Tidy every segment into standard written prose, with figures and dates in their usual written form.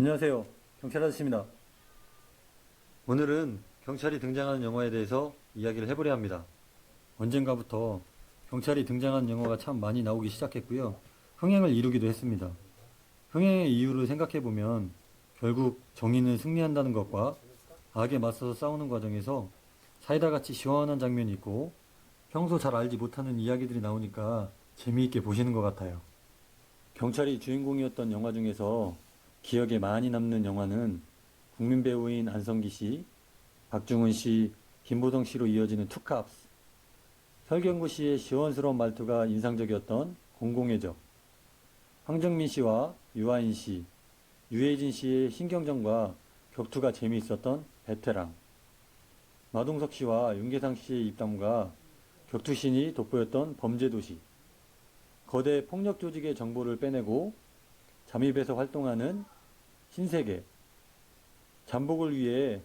안녕하세요. 경찰 아저씨입니다. 오늘은 경찰이 등장하는 영화에 대해서 이야기를 해보려 합니다. 언젠가부터 경찰이 등장하는 영화가 참 많이 나오기 시작했고요. 흥행을 이루기도 했습니다. 흥행의 이유를 생각해보면 결국 정의는 승리한다는 것과 악에 맞서서 싸우는 과정에서 사이다 같이 시원한 장면이 있고 평소 잘 알지 못하는 이야기들이 나오니까 재미있게 보시는 것 같아요. 경찰이 주인공이었던 영화 중에서 기억에 많이 남는 영화는 국민 배우인 안성기 씨, 박중훈 씨, 김보성 씨로 이어지는 투캅스, 설경구 씨의 시원스러운 말투가 인상적이었던 공공의 적, 황정민 씨와 유아인 씨, 유해진 씨의 신경전과 격투가 재미있었던 베테랑, 마동석 씨와 윤계상 씨의 입담과 격투신이 돋보였던 범죄도시, 거대 폭력 조직의 정보를 빼내고 잠입해서 활동하는 신세계, 잠복을 위해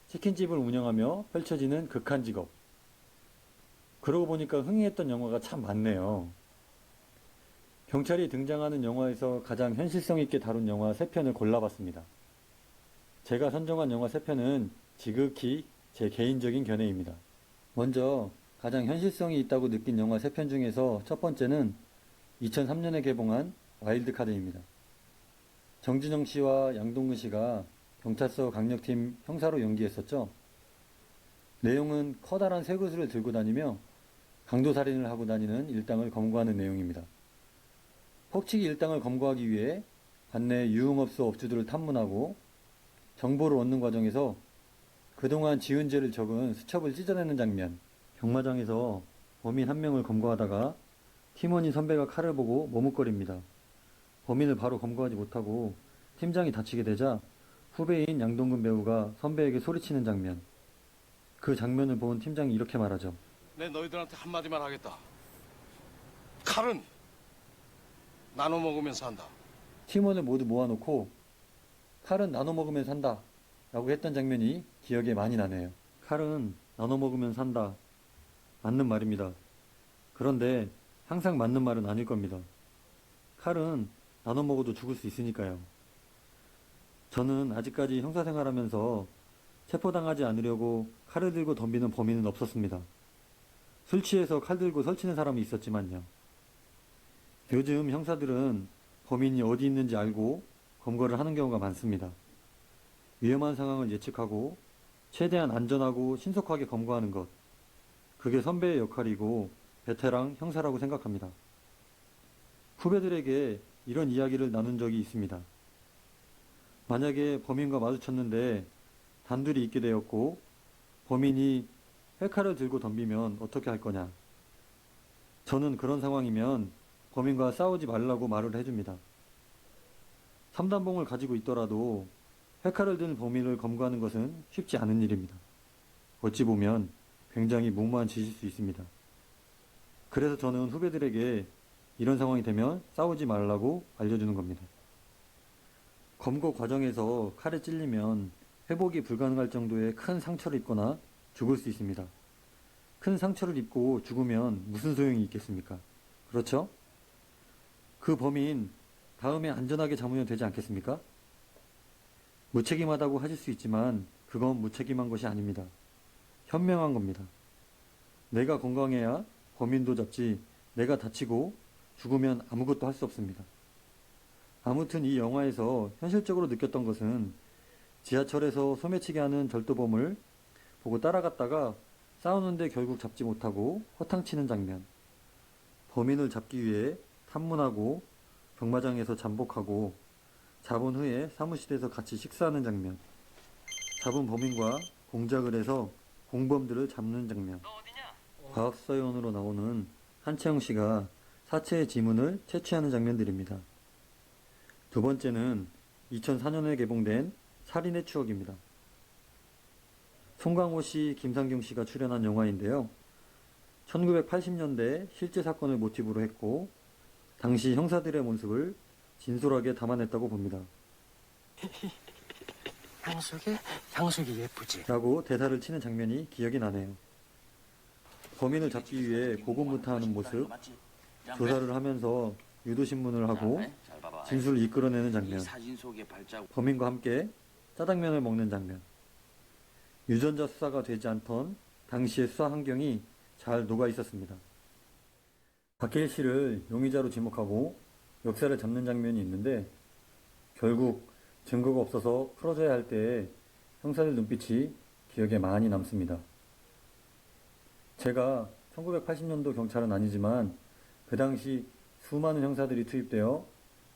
치킨집을 운영하며 펼쳐지는 극한 직업. 그러고 보니까 흥행했던 영화가 참 많네요. 경찰이 등장하는 영화에서 가장 현실성 있게 다룬 영화 3편을 골라봤습니다. 제가 선정한 영화 3편은 지극히 제 개인적인 견해입니다. 먼저 가장 현실성이 있다고 느낀 영화 3편 중에서 첫 번째는 2003년에 개봉한 와일드카드입니다. 정진영 씨와 양동근 씨가 경찰서 강력팀 형사로 연기했었죠. 내용은 커다란 쇠구슬을 들고 다니며 강도살인을 하고 다니는 일당을 검거하는 내용입니다. 폭치기 일당을 검거하기 위해 관내 유흥업소 업주들을 탐문하고 정보를 얻는 과정에서 그동안 지은 죄를 적은 수첩을 찢어내는 장면. 경마장에서 범인 한 명을 검거하다가 팀원인 선배가 칼을 보고 머뭇거립니다. 범인을 바로 검거하지 못하고 팀장이 다치게 되자 후배인 양동근 배우가 선배에게 소리치는 장면. 그 장면을 본 팀장이 이렇게 말하죠. 내 너희들한테 한마디만 하겠다. 칼은 나눠 먹으면 산다. 팀원을 모두 모아놓고 칼은 나눠 먹으면 산다 라고 했던 장면이 기억에 많이 나네요. 칼은 나눠 먹으면 산다. 맞는 말입니다. 그런데 항상 맞는 말은 아닐 겁니다. 칼은 나눠 먹어도 죽을 수 있으니까요. 저는 아직까지 형사 생활하면서 체포당하지 않으려고 칼을 들고 덤비는 범인은 없었습니다. 술 취해서 칼 들고 설치는 사람이 있었지만요. 요즘 형사들은 범인이 어디 있는지 알고 검거를 하는 경우가 많습니다. 위험한 상황을 예측하고 최대한 안전하고 신속하게 검거하는 것. 그게 선배의 역할이고 베테랑 형사라고 생각합니다. 후배들에게 이런 이야기를 나눈 적이 있습니다. 만약에 범인과 마주쳤는데 단둘이 있게 되었고 범인이 회칼을 들고 덤비면 어떻게 할 거냐. 저는 그런 상황이면 범인과 싸우지 말라고 말을 해줍니다. 삼단봉을 가지고 있더라도 회칼을 든 범인을 검거하는 것은 쉽지 않은 일입니다. 어찌 보면 굉장히 무모한 짓일 수 있습니다. 그래서 저는 후배들에게 이런 상황이 되면 싸우지 말라고 알려주는 겁니다. 검거 과정에서 칼에 찔리면 회복이 불가능할 정도의 큰 상처를 입거나 죽을 수 있습니다. 큰 상처를 입고 죽으면 무슨 소용이 있겠습니까? 그렇죠? 그 범인 다음에 안전하게 잡으면 되지 않겠습니까? 무책임하다고 하실 수 있지만 그건 무책임한 것이 아닙니다. 현명한 겁니다. 내가 건강해야 범인도 잡지 내가 다치고 죽으면 아무것도 할 수 없습니다. 아무튼 이 영화에서 현실적으로 느꼈던 것은 지하철에서 소매치기 하는 절도범을 보고 따라갔다가 싸우는데 결국 잡지 못하고 허탕치는 장면. 범인을 잡기 위해 탐문하고 경마장에서 잠복하고 잡은 후에 사무실에서 같이 식사하는 장면. 잡은 범인과 공작을 해서 공범들을 잡는 장면. 과학수사요원으로 나오는 한채영 씨가 사체의 지문을 채취하는 장면들입니다. 두 번째는 2004년에 개봉된 살인의 추억입니다. 송강호 씨, 김상경 씨가 출연한 영화인데요. 1980년대 실제 사건을 모티브로 했고 당시 형사들의 모습을 진솔하게 담아냈다고 봅니다. 향수기 예쁘지? 라고 대사를 치는 장면이 기억이 나네요. 범인을 잡기 위해 고군분투하는 모습, 조사를 하면서 유도신문을 하고 진술을 이끌어내는 이 장면, 사진 속의 발자국. 범인과 함께 짜장면을 먹는 장면, 유전자 수사가 되지 않던 당시의 수사 환경이 잘 녹아 있었습니다. 박해일 씨를 용의자로 지목하고 역사를 잡는 장면이 있는데 결국 증거가 없어서 풀어줘야 할 때의 형사들 눈빛이 기억에 많이 남습니다. 제가 1980년도 경찰은 아니지만 그 당시 수많은 형사들이 투입되어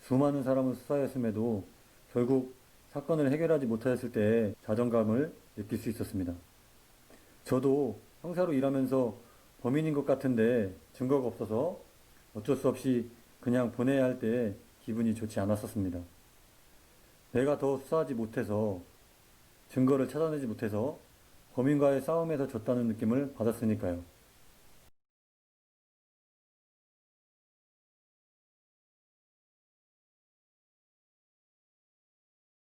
수많은 사람을 수사했음에도 결국 사건을 해결하지 못하였을 때의 자존감을 느낄 수 있었습니다. 저도 형사로 일하면서 범인인 것 같은데 증거가 없어서 어쩔 수 없이 그냥 보내야 할 때 기분이 좋지 않았었습니다. 내가 더 수사하지 못해서 증거를 찾아내지 못해서 범인과의 싸움에서 졌다는 느낌을 받았으니까요.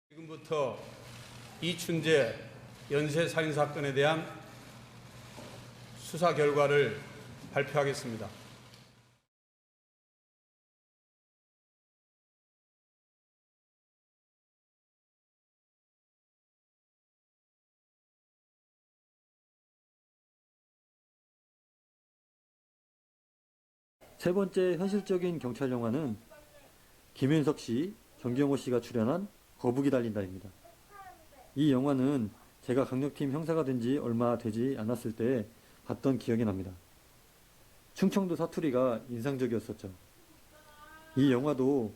지금부터 이춘재 연쇄살인 사건에 대한 수사 결과를 발표하겠습니다. 세 번째 현실적인 경찰 영화는 김윤석 씨, 정경호 씨가 출연한 거북이 달린다입니다. 이 영화는 제가 강력팀 형사가 된 지 얼마 되지 않았을 때 봤던 기억이 납니다. 충청도 사투리가 인상적이었었죠. 이 영화도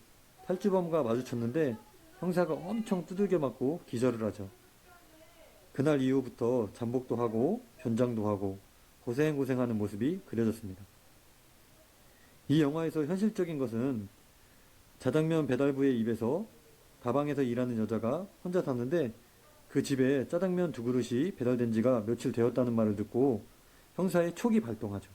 탈주범과 마주쳤는데 형사가 엄청 두들겨 맞고 기절을 하죠. 그날 이후부터 잠복도 하고 변장도 하고 고생하는 모습이 그려졌습니다. 이 영화에서 현실적인 것은 짜장면 배달부의 입에서 다방에서 일하는 여자가 혼자 샀는데 그 집에 짜장면 2그릇이 배달된 지가 며칠 되었다는 말을 듣고 형사의 촉이 발동하죠.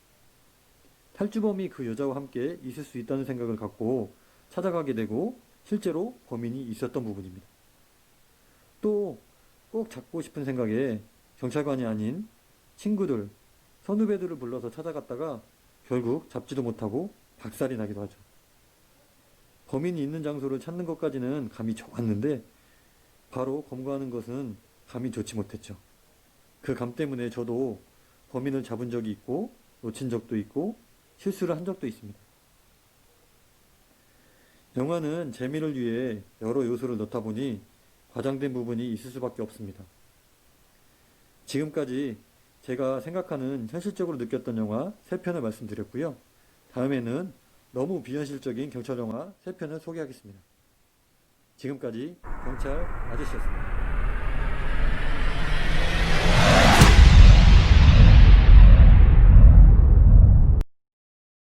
탈주범이 그 여자와 함께 있을 수 있다는 생각을 갖고 찾아가게 되고 실제로 범인이 있었던 부분입니다. 또 꼭 잡고 싶은 생각에 경찰관이 아닌 친구들, 선후배들을 불러서 찾아갔다가 결국 잡지도 못하고 박살이 나기도 하죠. 범인이 있는 장소를 찾는 것까지는 감이 좋았는데 바로 검거하는 것은 감이 좋지 못했죠. 그 감 때문에 저도 범인을 잡은 적이 있고 놓친 적도 있고 실수를 한 적도 있습니다. 영화는 재미를 위해 여러 요소를 넣다 보니 과장된 부분이 있을 수밖에 없습니다. 지금까지 제가 생각하는 현실적으로 느꼈던 영화 3편을 말씀드렸고요. 다음에는 너무 비현실적인 경찰 영화 3편을 소개하겠습니다. 지금까지 경찰 아저씨였습니다.